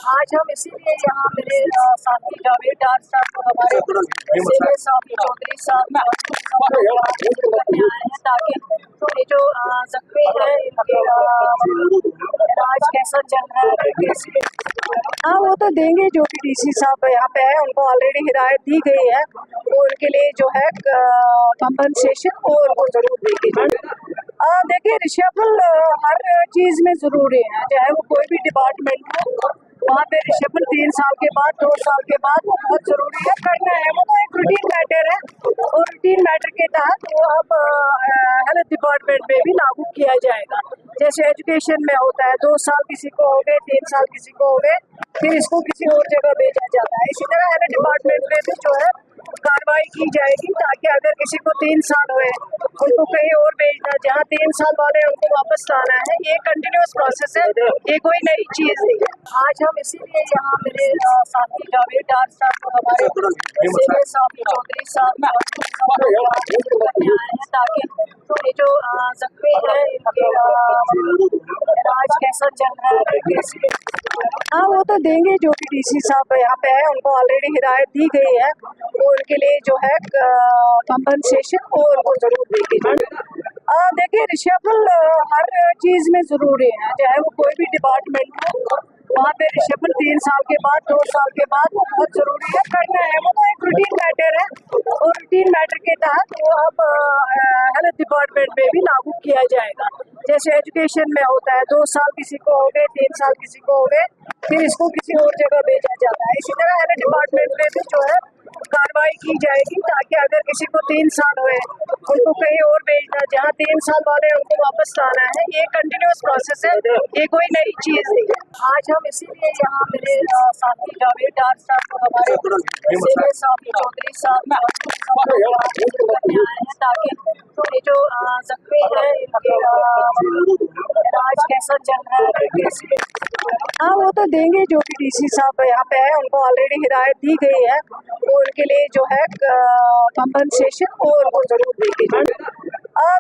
आज हम इसीलिए यहाँ मेरे साथी जावेद डार साहब और हमारे सीनियर साथी चौधरी साहब करने आए हैं ताकि ये जो जख्मी है इनके इलाज कैसा चल रहा है कैसे। हाँ वो तो देंगे, जो भी डीसी साहब यहाँ पे है उनको ऑलरेडी हिदायत दी गई है, वो उनके लिए जो है कंपनसेशन वो उनको जरूर देगी। देखिए रिशेबल हर चीज में जरूरी है, चाहे वो कोई भी डिपार्टमेंट हो, वहाँ पे रिशेबल 3 साल के बाद 2 साल के बाद वो बहुत जरूरी है करना है। वो तो एक रूटीन मैटर है और रूटीन मैटर के तहत वो अब हेल्थ डिपार्टमेंट में भी लागू किया जाएगा। जैसे एजुकेशन में होता है, 2 साल किसी को हो गए, 3 साल किसी को हो गए, फिर इसको किसी और जगह भेजा जाता है। इसी तरह हेल्थ डिपार्टमेंट में भी जो है कार्रवाई की जाएगी ताकि अगर किसी को 3 साल हुए उनको कहीं और भेजना, जहाँ 3 साल वाले उनको वापस लाना है। ये कंटिन्यूअस प्रोसेस है, ये कोई नई चीज नहीं है। आज हम इसीलिए यहाँ मेरे साथी जावेद डार साहब और हमारे सीनियर साथी चौधरी साहब करने आए हैं ताकि ये जो जख्मी है इनके इलाज कैसा चल रहा है कैसे। हाँ वो तो देंगे, जो भी डीसी साहब यहाँ पे है उनको ऑलरेडी हिदायत दी गई है, वो उनके लिए जो है कंपनसेशन वो उनको जरूर देगी। देखिए रिशेबल हर चीज में जरूरी है, चाहे वो कोई भी डिपार्टमेंट हो, वहाँ पे रिशेबल 3 साल के बाद 2 साल के बाद वो बहुत जरूरी है करना है। वो तो एक रूटीन मैटर है और रूटीन मैटर के तहत वो अब हेल्थ डिपार्टमेंट में भी लागू किया जाएगा। जैसे एजुकेशन में होता है, 2 साल किसी को हो गए, 3 साल किसी को हो गए, फिर इसको किसी और जगह भेजा जाता है। इसी तरह हेल्थ डिपार्टमेंट में भी जो है कार्रवाई की जाएगी ताकि अगर किसी को 3 साल हुए उनको कहीं और भेजना, जहाँ 3 साल वाले उनको वापस लाना है। ये कंटिन्यूअस प्रोसेस है, ये कोई नई चीज नहीं है। आज हम इसीलिए यहाँ मेरे साथी जावेद डार साहब और हमारे सीनियर साथी चौधरी साहब करने आए हैं ताकि ये जो जख्मी है इनके इलाज कैसा चल रहा है कैसे। हाँ वो तो देंगे, जो भी डीसी साहब यहाँ पे है उनको ऑलरेडी हिदायत दी गई है, वो उनके लिए जो है कंपनसेशन वो उनको जरूर देगी।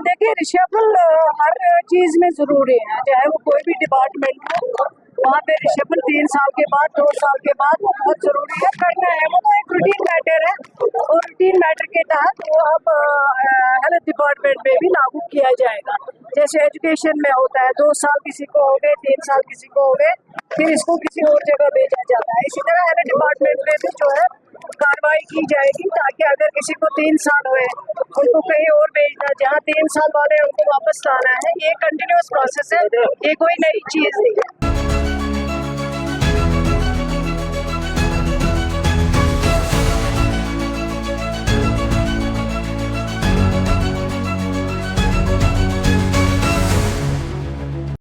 देखिए रिशेबल हर चीज में जरूरी है, चाहे वो कोई भी डिपार्टमेंट हो, वहाँ पे रिशेबल 3 साल के बाद 2 साल के बाद वो बहुत जरूरी है करना है। वो तो एक रूटीन मैटर है और रूटीन मैटर के तहत वो अब हेल्थ डिपार्टमेंट में भी लागू किया जाएगा। जैसे एजुकेशन में होता है, 2 साल किसी को हो गए, 3 साल किसी को हो गए, फिर इसको किसी और जगह भेजा जाता है। इसी तरह हेल्थ डिपार्टमेंट में भी जो है कार्रवाई की जाएगी ताकि अगर किसी को 3 साल हुए उनको कहीं और भेजना, जहाँ 3 साल वाले उनको वापस लाना है। ये कंटिन्यूअस प्रोसेस है, ये कोई नई चीज नहीं है।